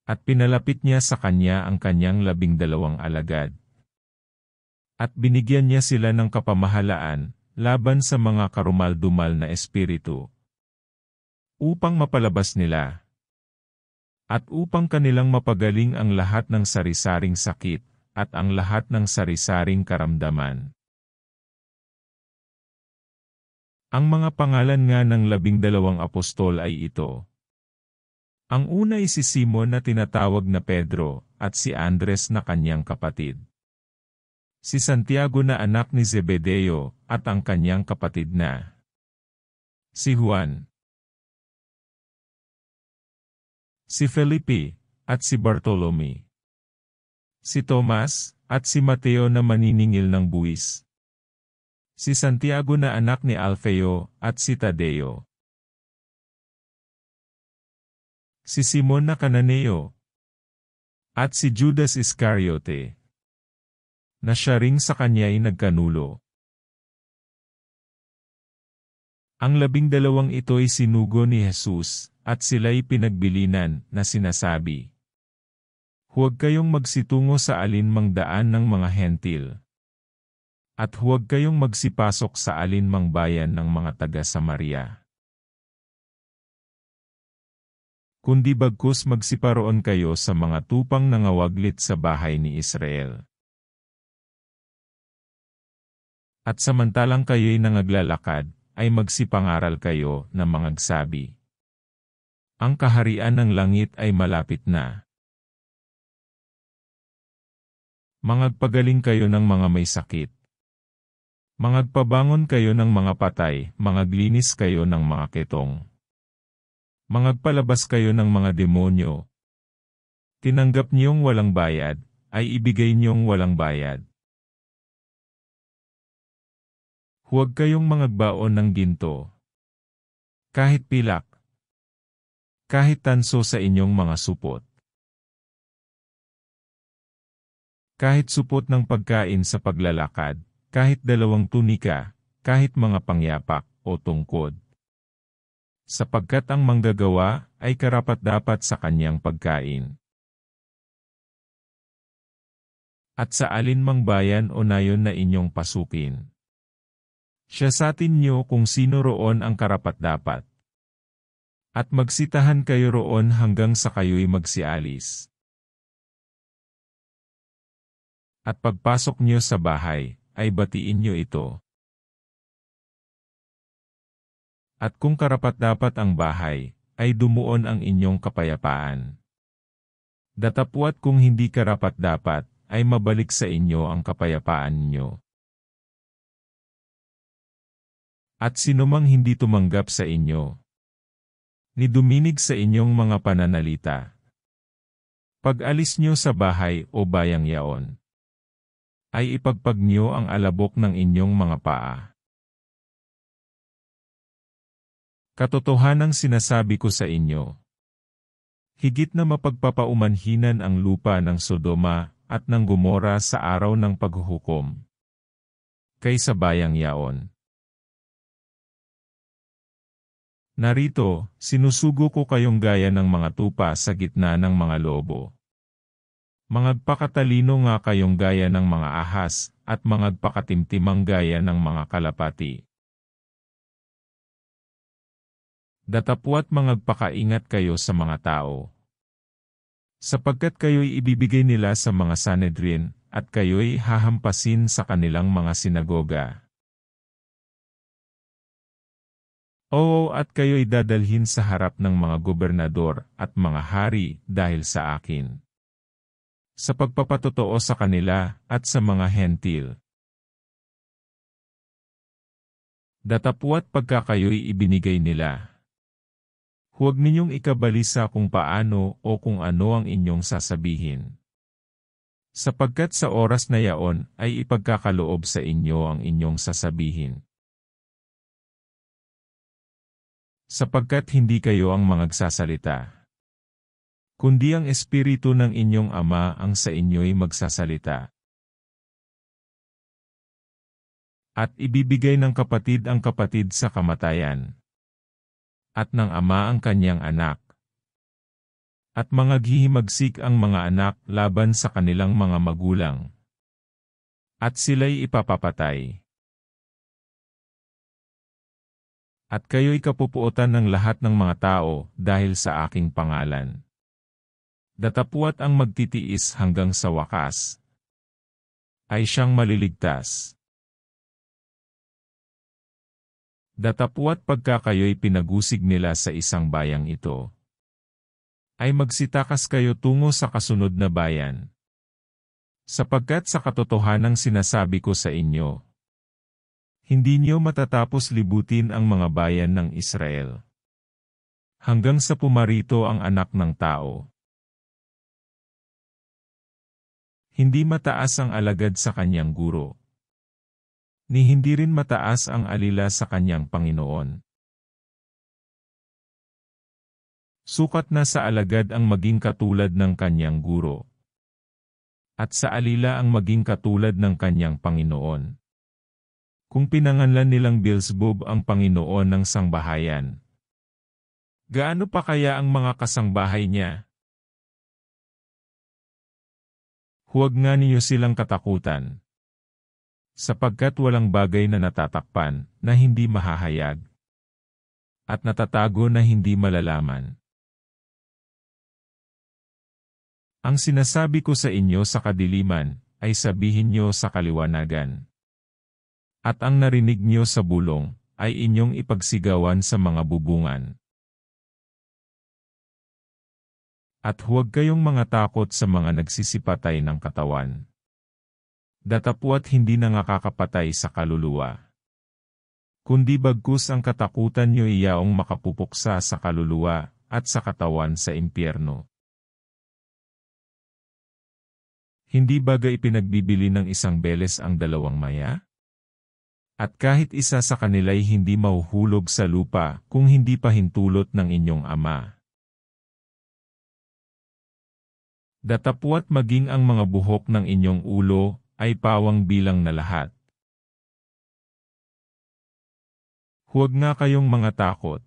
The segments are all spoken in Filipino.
At pinalapit niya sa kanya ang kanyang 12 alagad. At binigyan niya sila ng kapamahalaan, laban sa mga karumal-dumal na espiritu, upang mapalabas nila, at upang kanilang mapagaling ang lahat ng sari-saring sakit, at ang lahat ng sari-saring karamdaman. Ang mga pangalan nga ng 12 apostol ay ito. Ang una ay si Simon na tinatawag na Pedro, at si Andres na kanyang kapatid. Si Santiago na anak ni Zebedeo, at ang kanyang kapatid na si Juan. Si Felipe, at si Bartolome. Si Tomas, at si Mateo na maniningil ng buwis. Si Santiago na anak ni Alfeo, at si Tadeo. Si Simon na Cananeo, at si Judas Iscariote, na siya ring sa kanya ay nagkanulo. Ang 12 ito ay sinugo ni Jesus, at sila'y pinagbilinan na sinasabi, "Huwag kayong magsitungo sa alinmang daan ng mga hentil, at huwag kayong magsipasok sa alinmang bayan ng mga taga-Samaria. Kundi bagkus magsiparoon kayo sa mga tupang nangawaglit sa bahay ni Israel. At samantalang kayo'y nangaglalakad, ay magsipangaral kayo na mangagsabi, ang kaharian ng langit ay malapit na. Mangagpagaling kayo ng mga may sakit. Mangagpabangon kayo ng mga patay, mangaglinis kayo ng mga ketong. Mangagpalabas kayo ng mga demonyo. Tinanggap niyong walang bayad, ay ibigay niyong walang bayad. Huwag kayong mangagbaon ng ginto, kahit pilak, kahit tanso sa inyong mga supot, kahit supot ng pagkain sa paglalakad, kahit 2 tunika, kahit mga pangyapak o tungkod. Sapagkat ang manggagawa ay karapat-dapat sa kanyang pagkain. At sa alinmang bayan o nayon na inyong pasukin, siyasatin niyo kung sino roon ang karapat-dapat. At magsitahan kayo roon hanggang sa kayo'y magsialis. At pagpasok niyo sa bahay, ay batiin niyo ito. At kung karapat-dapat ang bahay, ay dumuon ang inyong kapayapaan. Datapwat kung hindi karapat-dapat, ay mabalik sa inyo ang kapayapaan ninyo. At sinumang hindi tumanggap sa inyo, ni duminig sa inyong mga pananalita, pag-alis nyo sa bahay o bayang yaon, ay ipagpag nyo ang alabok ng inyong mga paa. Katotohanang sinasabi ko sa inyo, higit na mapagpapaumanhinan ang lupa ng Sodoma at ng Gomora sa araw ng paghuhukom, kaysa bayang yaon. Narito, sinusugo ko kayong gaya ng mga tupa sa gitna ng mga lobo. Mangagpakatalino nga kayong gaya ng mga ahas, at mangagpakatimtimang gaya ng mga kalapati. Datapwat mangagpakaingat kayo sa mga tao, sapagkat kayo'y ibibigay nila sa mga Sanhedrin, at kayo'y hahampasin sa kanilang mga sinagoga. Oo, at kayo'y dadalhin sa harap ng mga gobernador at mga hari dahil sa akin, sa pagpapatotoo sa kanila at sa mga hentil. Datapwat pagka kayo'y ibinigay nila, huwag ninyong ikabalisa kung paano o kung ano ang inyong sasabihin. Sapagkat sa oras na yaon ay ipagkakaloob sa inyo ang inyong sasabihin. Sapagkat hindi kayo ang mangagsasalita, kundi ang Espiritu ng inyong Ama ang sa inyo'y magsasalita. At ibibigay ng kapatid ang kapatid sa kamatayan, at ng ama ang kanyang anak, At mangaghihimagsik ang mga anak laban sa kanilang mga magulang. At sila'y ipapapatay. At kayo'y kapupuotan ng lahat ng mga tao dahil sa aking pangalan. Datapwat ang magtitiis hanggang sa wakas ay siyang maliligtas. Datapwat pagka kayo'y pinagusig nila sa isang bayang ito, ay magsitakas kayo tungo sa kasunod na bayan. Sapagkat sa katotohanang sinasabi ko sa inyo, hindi niyo matatapos libutin ang mga bayan ng Israel, hanggang sa pumarito ang Anak ng Tao. Hindi mataas ang alagad sa kanyang guro, ni hindi rin mataas ang alila sa kanyang Panginoon. Sukat na sa alagad ang maging katulad ng kanyang guro, at sa alila ang maging katulad ng kanyang Panginoon. Kung pinanganlan nilang Beelzebub ang Panginoon ng sangbahayan, gaano pa kaya ang mga kasangbahay niya? Huwag nga niyo silang katakutan, sapagkat walang bagay na natatakpan na hindi mahahayag, at natatago na hindi malalaman. Ang sinasabi ko sa inyo sa kadiliman, ay sabihin niyo sa kaliwanagan. At ang narinig niyo sa bulong, ay inyong ipagsigawan sa mga bubungan. At huwag kayong mga takot sa mga nagsisipatay ng katawan. Datapwat hindi na nakakapatay sa kaluluwa. Kundi bagkus ang katakutan niyo iyaong makapupuksa sa kaluluwa, at sa katawan sa impyerno. Hindi bagay ipinagbibili ng isang beles ang dalawang maya? At kahit isa sa kanila'y hindi mahuhulog sa lupa kung hindi pa hintulot ng inyong Ama. Datapwat maging ang mga buhok ng inyong ulo ay pawang bilang na lahat. Huwag nga kayong mga takot.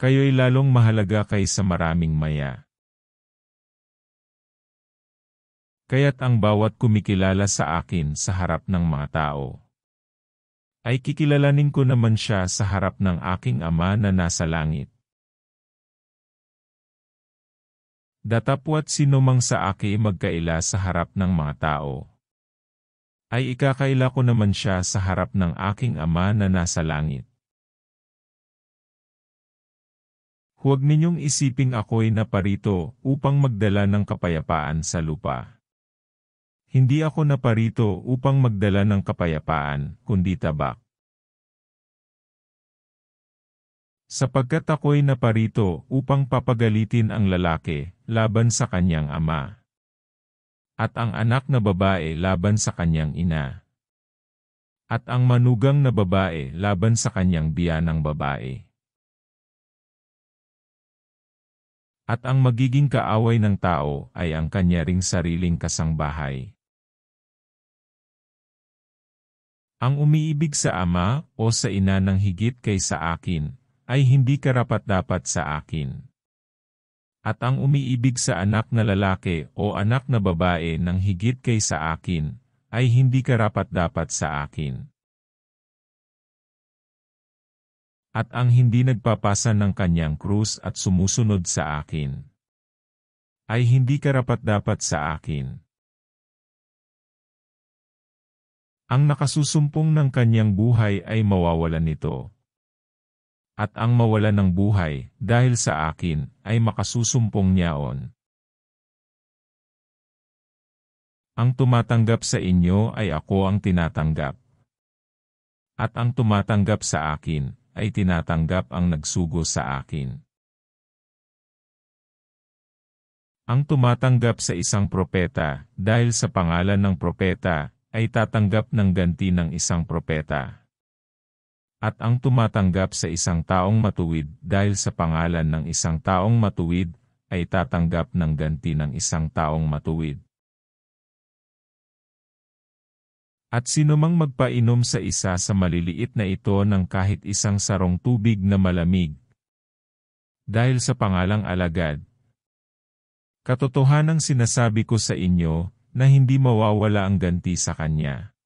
Kayo'y lalong mahalaga kaysa maraming maya. Kaya't ang bawat kumikilala sa akin sa harap ng mga tao, ay kikilalanin ko naman siya sa harap ng aking Ama na nasa langit. Datapwat sinumang sa akin magkaila sa harap ng mga tao, ay ikakaila ko naman siya sa harap ng aking Ama na nasa langit. Huwag ninyong isiping ako'y naparito upang magdala ng kapayapaan sa lupa. Hindi ako naparito upang magdala ng kapayapaan, kundi tabak. Sapagkat ako'y naparito upang papagalitin ang lalaki laban sa kanyang ama, at ang anak na babae laban sa kanyang ina, at ang manugang na babae laban sa kanyang biyanang babae. At ang magiging kaaway ng tao ay ang kanya ring sariling kasangbahay. Ang umiibig sa ama o sa ina ng higit kaysa akin, ay hindi karapat-dapat sa akin. At ang umiibig sa anak na lalaki o anak na babae ng higit kaysa akin, ay hindi karapat-dapat sa akin. At ang hindi nagpapasa ng kanyang krus at sumusunod sa akin, ay hindi karapat-dapat sa akin. Ang nakasusumpong ng kanyang buhay ay mawawalan nito. At ang mawalan ng buhay, dahil sa akin, ay makasusumpong niyaon. Ang tumatanggap sa inyo ay ako ang tinatanggap. At ang tumatanggap sa akin, ay tinatanggap ang nagsugo sa akin. Ang tumatanggap sa isang propeta, dahil sa pangalan ng propeta, ay tatanggap ng ganti ng isang propeta. At ang tumatanggap sa isang taong matuwid dahil sa pangalan ng isang taong matuwid, ay tatanggap ng ganti ng isang taong matuwid. At sinumang magpainom sa isa sa maliliit na ito ng kahit isang sarong tubig na malamig, dahil sa pangalang alagad, Katotohanang sinasabi ko sa inyo, na hindi mawawala ang ganti sa kanya.